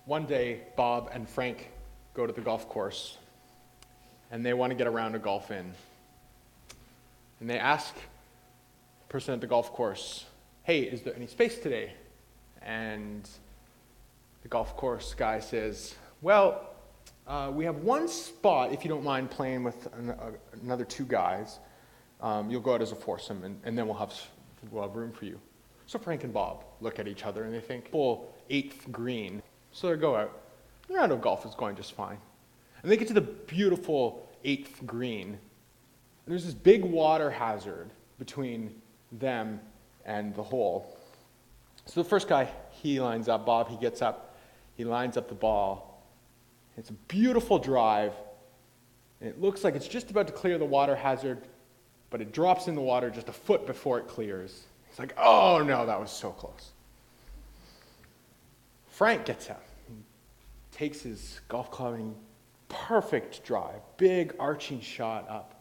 One day, Bob and Frank go to the golf course, and they want to get a round of golf in. And they ask the person at the golf course, "Hey, is there any space today?" And the golf course guy says, "Well, we have one spot if you don't mind playing with another two guys. You'll go out as a foursome, and then we'll have room for you." So Frank and Bob look at each other and they think, full 8th green. So they go out. The round of golf is going just fine. And they get to the beautiful 8th green. And there's this big water hazard between them and the hole. So the first guy, he lines up. Bob, he gets up. He lines up the ball. It's a beautiful drive. And it looks like it's just about to clear the water hazard, but it drops in the water just a foot before it clears. He's like, "Oh no, that was so close." Frank gets up, takes his golf club, and perfect drive, big arching shot up.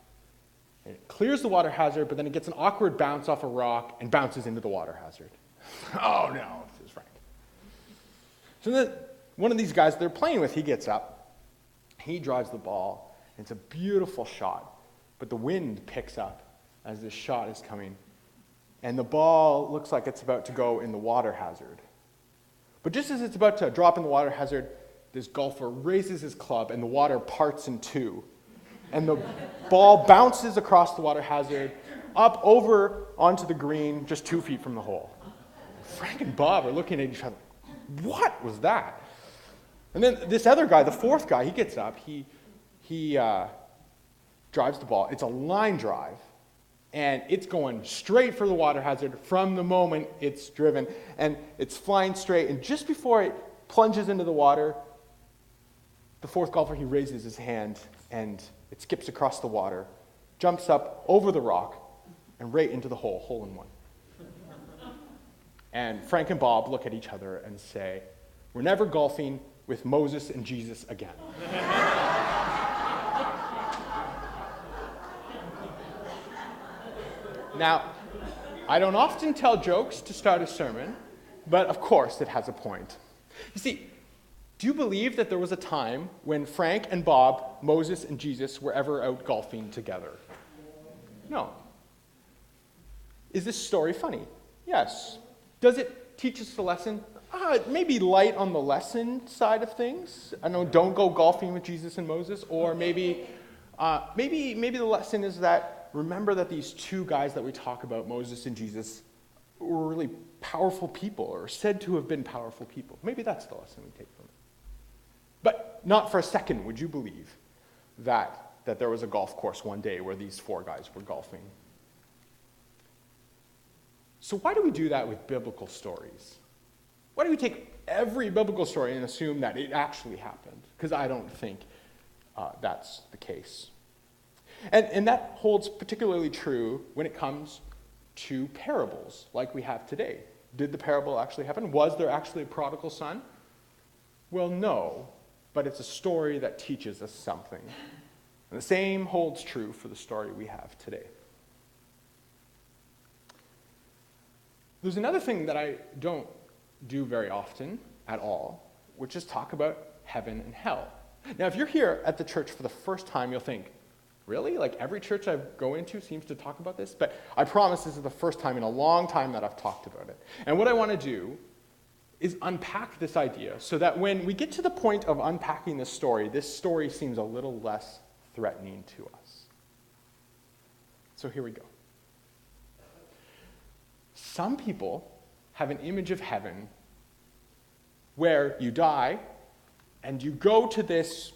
And it clears the water hazard, but then it gets an awkward bounce off a rock and bounces into the water hazard. "Oh no," says Frank. So then one of these guys they're playing with, he gets up, he drives the ball, and it's a beautiful shot, but the wind picks up as this shot is coming, and the ball looks like it's about to go in the water hazard. But just as it's about to drop in the water hazard, this golfer raises his club and the water parts in two. And the ball bounces across the water hazard, up over onto the green, just 2 feet from the hole. Frank and Bob are looking at each other. What was that? And then this other guy, the fourth guy, he gets up, he drives the ball. It's a line drive. And it's going straight for the water hazard from the moment it's driven. And it's flying straight. And just before it plunges into the water, the fourth golfer, he raises his hand, and it skips across the water, jumps up over the rock, and right into the hole in one. And Frank and Bob look at each other and say, "We're never golfing with Moses and Jesus again." Now, I don't often tell jokes to start a sermon, but of course it has a point. You see, do you believe that there was a time when Frank and Bob, Moses and Jesus were ever out golfing together? No. Is this story funny? Yes. Does it teach us a lesson? Maybe light on the lesson side of things. I know, don't go golfing with Jesus and Moses, or maybe the lesson is that remember that these two guys that we talk about, Moses and Jesus, were really powerful people, or said to have been powerful people. Maybe that's the lesson we take from it. But not for a second would you believe that there was a golf course one day where these four guys were golfing. So why do we do that with biblical stories? Why do we take every biblical story and assume that it actually happened? Because I don't think that's the case. And that holds particularly true when it comes to parables like we have today. Did the parable actually happen? Was there actually a prodigal son? Well, no, but it's a story that teaches us something. And the same holds true for the story we have today. There's another thing that I don't do very often at all, which is talk about heaven and hell. Now, if you're here at the church for the first time, you'll think, really? Like every church I go into seems to talk about this? But I promise this is the first time in a long time that I've talked about it. And what I want to do is unpack this idea so that when we get to the point of unpacking this story seems a little less threatening to us. So here we go. Some people have an image of heaven where you die and you go to this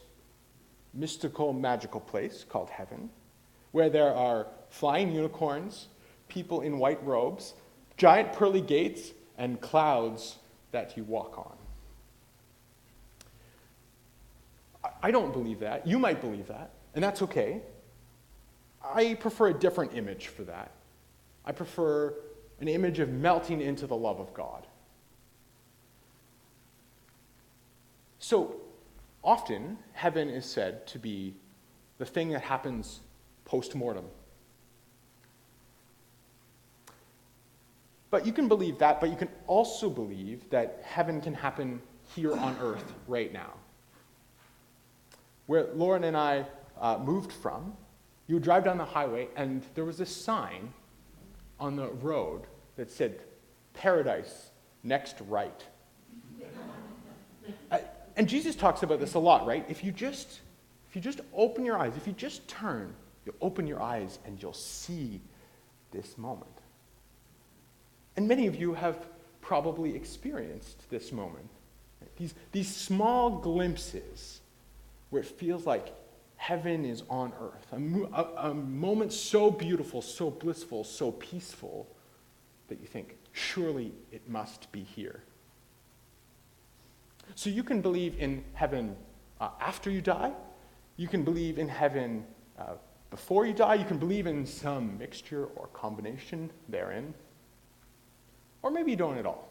mystical, magical place called heaven, where there are flying unicorns, people in white robes, giant pearly gates, and clouds that you walk on. I don't believe that. You might believe that, and that's okay. I prefer a different image for that. I prefer an image of melting into the love of God. So, often, heaven is said to be the thing that happens post-mortem. But you can believe that, but you can also believe that heaven can happen here on earth right now. Where Lauren and I moved from, you would drive down the highway, and there was this sign on the road that said, "Paradise, next right." And Jesus talks about this a lot, right? If you just open your eyes, if you just turn, you'll open your eyes and you'll see this moment. And many of you have probably experienced this moment. These small glimpses where it feels like heaven is on earth. A moment so beautiful, so blissful, so peaceful that you think, surely it must be here. So you can believe in heaven after you die. You can believe in heaven before you die. You can believe in some mixture or combination therein. Or maybe you don't at all.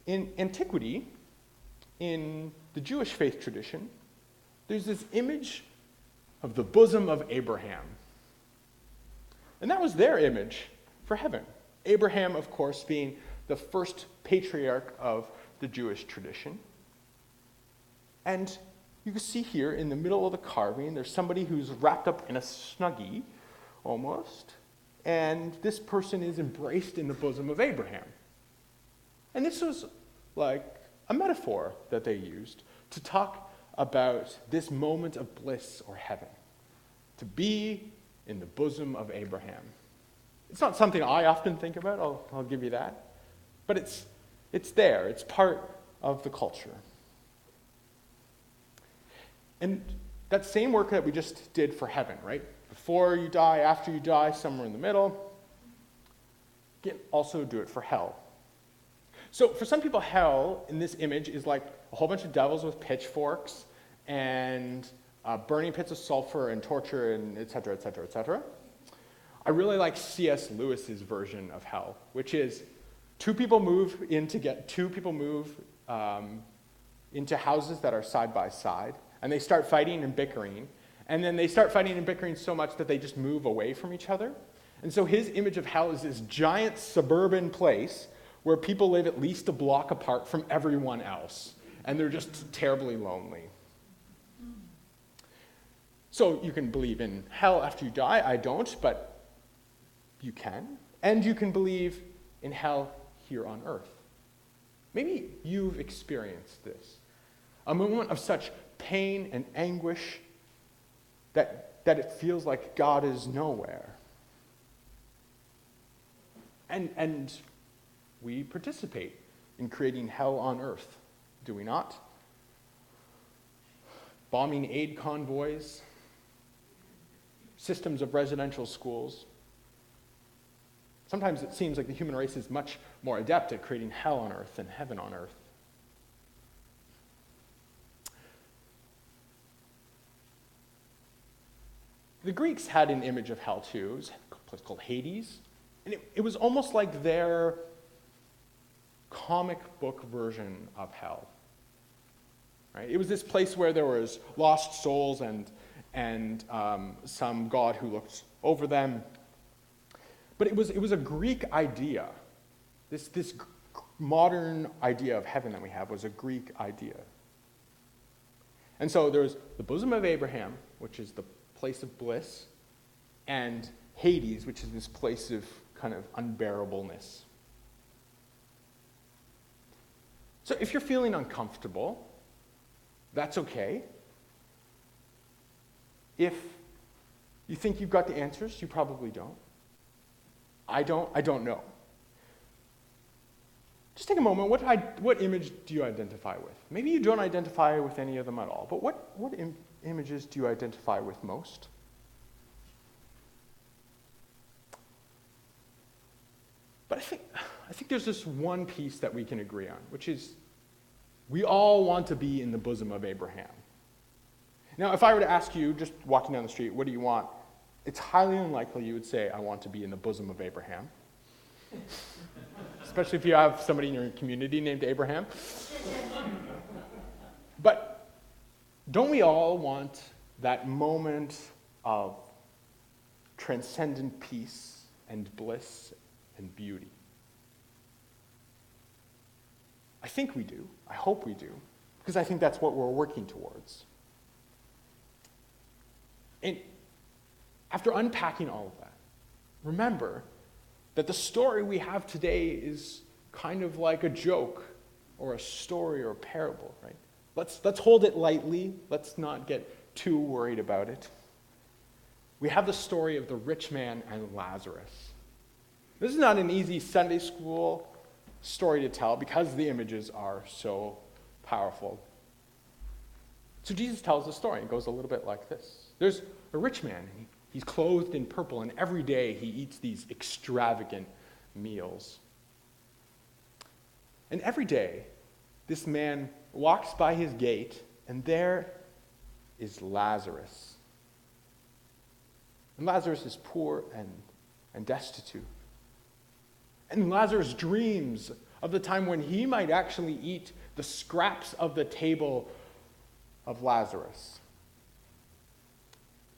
In antiquity, in the Jewish faith tradition, there's this image of the bosom of Abraham. And that was their image for heaven. Abraham, of course, being the first patriarch of the Jewish tradition. And you can see here in the middle of the carving, there's somebody who's wrapped up in a Snuggie, almost, and this person is embraced in the bosom of Abraham. And this was like a metaphor that they used to talk about this moment of bliss or heaven, to be in the bosom of Abraham. It's not something I often think about, I'll give you that, but it's there, it's part of the culture. And that same work that we just did for heaven, right? Before you die, after you die, somewhere in the middle, you can also do it for hell. So for some people, hell in this image is like a whole bunch of devils with pitchforks and burning pits of sulfur and torture and et cetera, et cetera, et cetera. I really like C.S. Lewis's version of hell, which is two people move into houses that are side by side, and they start fighting and bickering, and then they start fighting and bickering so much that they just move away from each other. And so his image of hell is this giant suburban place where people live at least a block apart from everyone else, and they're just terribly lonely. So you can believe in hell after you die. I don't, but you can. And you can believe in hell here on earth. Maybe you've experienced this. A moment of such pain and anguish that it feels like God is nowhere. And we participate in creating hell on earth, do we not? Bombing aid convoys, systems of residential schools. Sometimes it seems like the human race is much more adept at creating hell on earth than heaven on earth. The Greeks had an image of hell too. It was a place called Hades. And it was almost like their comic book version of hell. Right? It was this place where there was lost souls and some god who looked over them. But it was a Greek idea. This modern idea of heaven that we have was a Greek idea. And so there's the bosom of Abraham, which is the place of bliss, and Hades, which is this place of kind of unbearableness. So if you're feeling uncomfortable, that's okay. If you think you've got the answers, you probably don't. I don't know. Just take a moment. What image do you identify with? Maybe you don't identify with any of them at all, but what images do you identify with most? But I think there's this one piece that we can agree on, which is we all want to be in the bosom of Abraham. Now, if I were to ask you, just walking down the street, what do you want? It's highly unlikely you would say, I want to be in the bosom of Abraham. Especially if you have somebody in your community named Abraham. But don't we all want that moment of transcendent peace and bliss and beauty? I think we do. I hope we do. Because I think that's what we're working towards. And after unpacking all of that, remember that the story we have today is kind of like a joke or a story or a parable, right? Let's hold it lightly. Let's not get too worried about it. We have the story of the rich man and Lazarus. This is not an easy Sunday school story to tell because the images are so powerful. So Jesus tells the story. It goes a little bit like this. There's a rich man. He's clothed in purple, and every day he eats these extravagant meals. And every day, this man walks by his gate, and there is Lazarus. And Lazarus is poor and destitute. And Lazarus dreams of the time when he might actually eat the scraps of the table of Lazarus.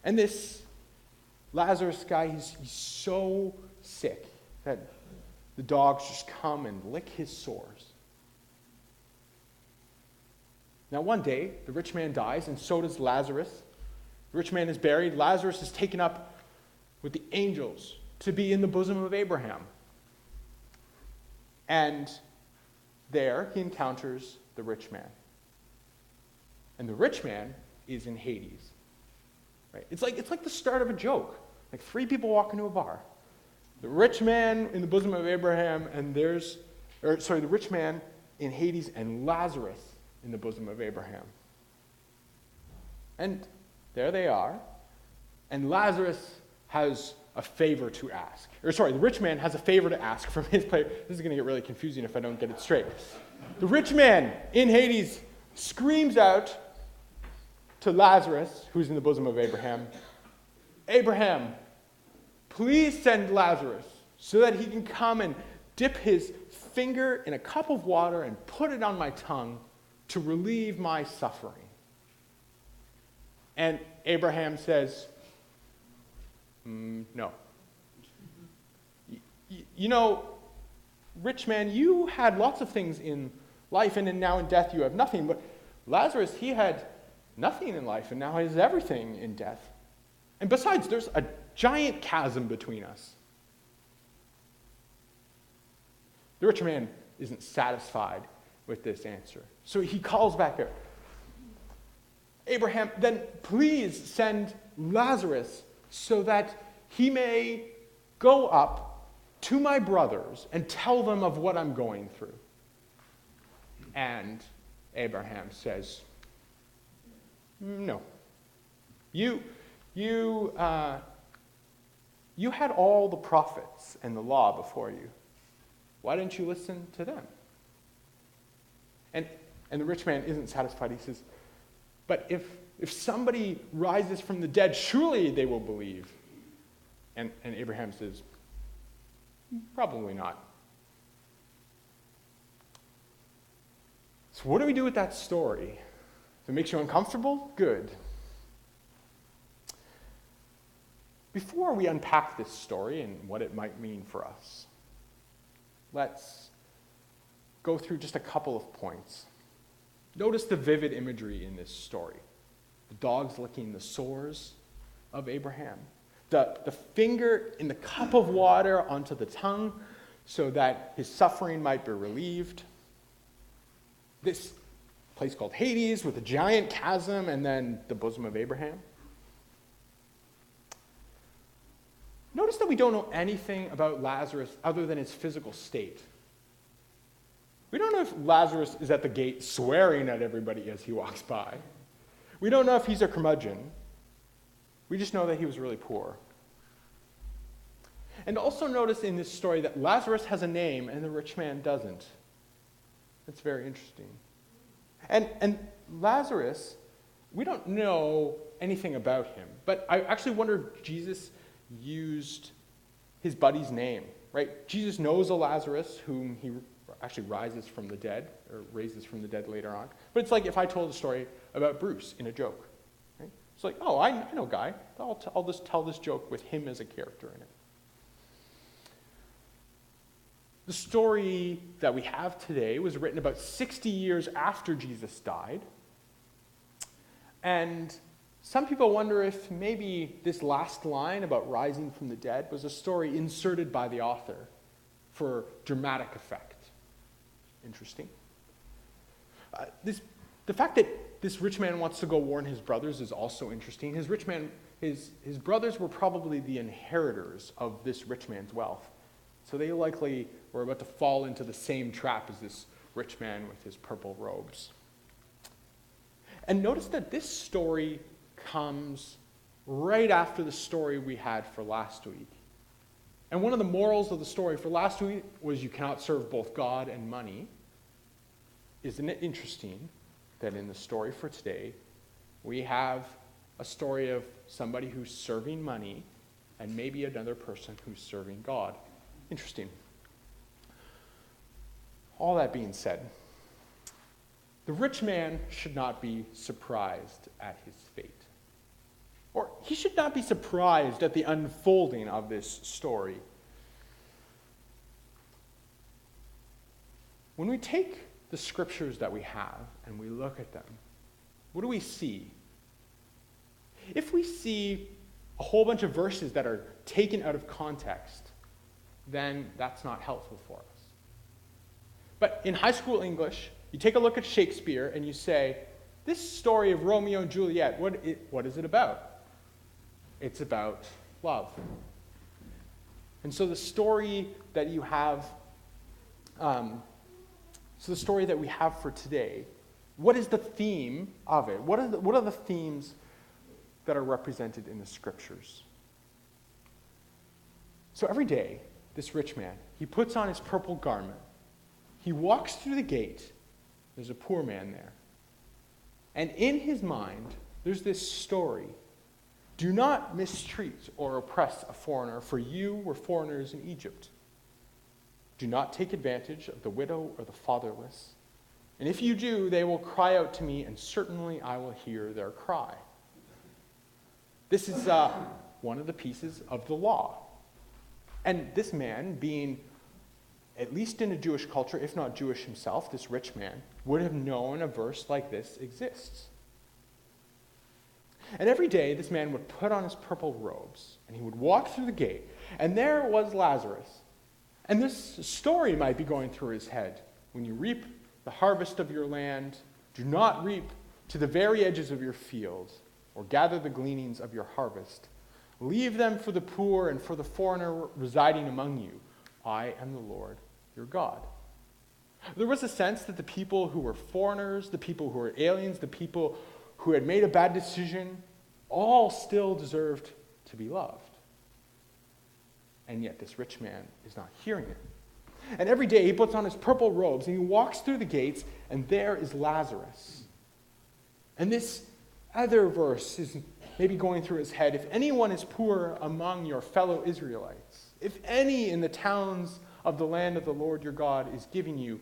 And this Lazarus guy, he's so sick that the dogs just come and lick his sores. Now one day, the rich man dies, and so does Lazarus. The rich man is buried. Lazarus is taken up with the angels to be in the bosom of Abraham. And there he encounters the rich man. And the rich man is in Hades. Right? It's like the start of a joke. Like three people walk into a bar. The rich man in the bosom of Abraham, and the rich man in Hades, and Lazarus in the bosom of Abraham. And there they are. And Lazarus has a favor to ask. The rich man has a favor to ask from his player. This is going to get really confusing if I don't get it straight. The rich man in Hades screams out to Lazarus, who's in the bosom of Abraham, "Abraham, please send Lazarus so that he can come and dip his finger in a cup of water and put it on my tongue to relieve my suffering." And Abraham says, "No. You know, rich man, you had lots of things in life, and now in death you have nothing. But Lazarus, he had nothing in life, and now he has everything in death. And besides, there's a giant chasm between us." The rich man isn't satisfied with this answer. So he calls back out, "Abraham, then please send Lazarus so that he may go up to my brothers and tell them of what I'm going through." And Abraham says, "No. You had all the prophets and the law before you. Why didn't you listen to them?" And the rich man isn't satisfied. He says, "But if somebody rises from the dead, surely they will believe." And Abraham says, "Probably not." So what do we do with that story? If it makes you uncomfortable, good. Before we unpack this story and what it might mean for us, let's go through just a couple of points. Notice the vivid imagery in this story. The dogs licking the sores of Abraham. The finger in the cup of water onto the tongue so that his suffering might be relieved. This place called Hades with a giant chasm, and then the bosom of Abraham. Notice that we don't know anything about Lazarus other than his physical state. We don't know if Lazarus is at the gate swearing at everybody as he walks by. We don't know if he's a curmudgeon. We just know that he was really poor. And also notice in this story that Lazarus has a name and the rich man doesn't. That's very interesting. And Lazarus, we don't know anything about him, but I actually wonder if Jesus used his buddy's name, right? Jesus knows a Lazarus whom he actually rises from the dead, or raises from the dead later on. But it's like if I told a story about Bruce in a joke, right? It's like, oh, I know a guy. I'll just tell this joke with him as a character in it. The story that we have today was written about 60 years after Jesus died. And some people wonder if maybe this last line about rising from the dead was a story inserted by the author for dramatic effect. Interesting. The fact that this rich man wants to go warn his brothers is also interesting. His brothers were probably the inheritors of this rich man's wealth. So they likely were about to fall into the same trap as this rich man with his purple robes. And notice that this story comes right after the story we had for last week. And one of the morals of the story for last week was you cannot serve both God and money. Isn't it interesting that in the story for today, we have a story of somebody who's serving money and maybe another person who's serving God? Interesting. All that being said, the rich man should not be surprised at his fate. Or he should not be surprised at the unfolding of this story. When we take the scriptures that we have and we look at them, what do we see? If we see a whole bunch of verses that are taken out of context, then that's not helpful for us. But in high school English, you take a look at Shakespeare and you say, this story of Romeo and Juliet, what is it about? It's about love. And so the story that you have, the story that we have for today, what is the theme of it? What are the themes that are represented in the scriptures? So every day, this rich man, he puts on his purple garment. He walks through the gate. There's a poor man there. And in his mind, there's this story. Do not mistreat or oppress a foreigner, for you were foreigners in Egypt. Do not take advantage of the widow or the fatherless. And if you do, they will cry out to me, and certainly I will hear their cry. This is one of the pieces of the law. And this man, being at least in a Jewish culture, if not Jewish himself, this rich man, would have known a verse like this exists. And every day, this man would put on his purple robes, and he would walk through the gate, and there was Lazarus. And this story might be going through his head. When you reap the harvest of your land, do not reap to the very edges of your field, or gather the gleanings of your harvest. Leave them for the poor and for the foreigner residing among you. I am the Lord, your God. There was a sense that the people who were foreigners, the people who were aliens, the people who had made a bad decision, all still deserved to be loved. And yet this rich man is not hearing it. And every day he puts on his purple robes and he walks through the gates, and there is Lazarus. And this other verse is maybe going through his head. If anyone is poor among your fellow Israelites, if any in the towns of the land of the Lord your God is giving you,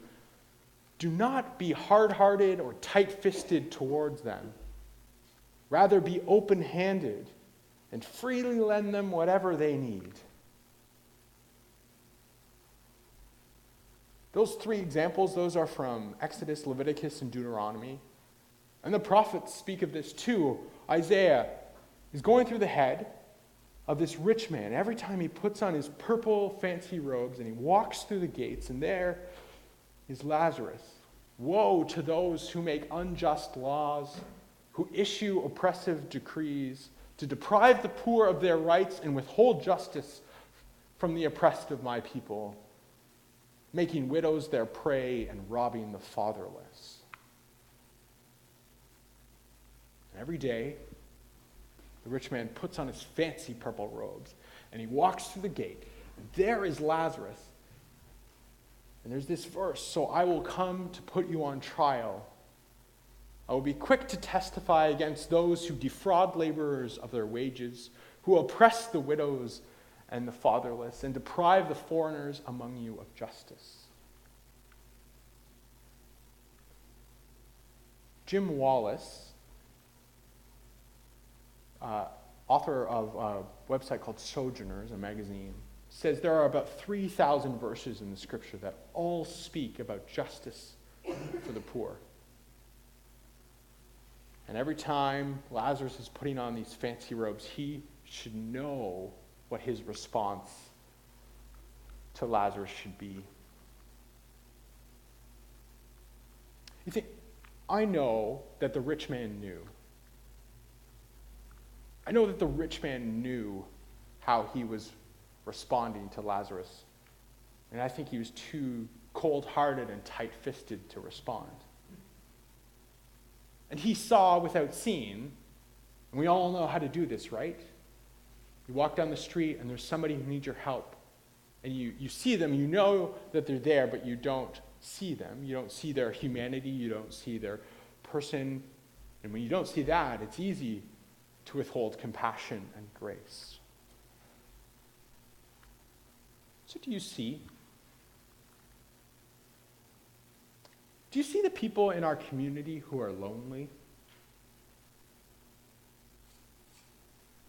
do not be hard-hearted or tight-fisted towards them. Rather be open-handed and freely lend them whatever they need. Those three examples, those are from Exodus, Leviticus, and Deuteronomy. And the prophets speak of this too. Isaiah is going through the head of this rich man. Every time he puts on his purple fancy robes and he walks through the gates, and there is Lazarus. Woe to those who make unjust laws, who issue oppressive decrees, to deprive the poor of their rights and withhold justice from the oppressed of my people, making widows their prey and robbing the fatherless. And every day, the rich man puts on his fancy purple robes and he walks through the gate. And there is Lazarus. And there's this verse, so I will come to put you on trial. I will be quick to testify against those who defraud laborers of their wages, who oppress the widows and the fatherless, and deprive the foreigners among you of justice. Jim Wallace, author of a website called Sojourners, a magazine, says there are about 3,000 verses in the scripture that all speak about justice for the poor. And every time Lazarus is putting on these fancy robes, he should know what his response to Lazarus should be. You think, I know that the rich man knew. I know that the rich man knew how he was responding to Lazarus. And I think he was too cold-hearted and tight-fisted to respond. And he saw without seeing, and we all know how to do this, right? You walk down the street and there's somebody who needs your help. And you see them, you know that they're there, but you don't see them. You don't see their humanity, you don't see their person. And when you don't see that, it's easy to withhold compassion and grace. So do you see? Do you see the people in our community who are lonely?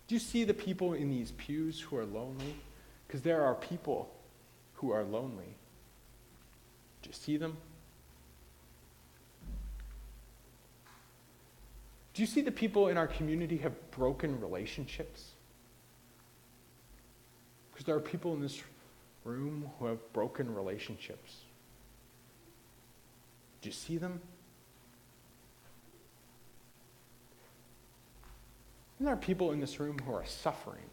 Do you see the people in these pews who are lonely? Because there are people who are lonely. Do you see them? Do you see the people in our community have broken relationships? Because there are people in this room who have broken relationships. Do you see them? And there are people in this room who are suffering,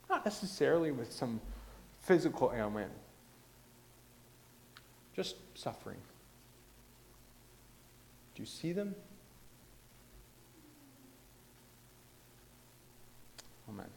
not necessarily with some physical ailment, just suffering. Do you see them? Amen.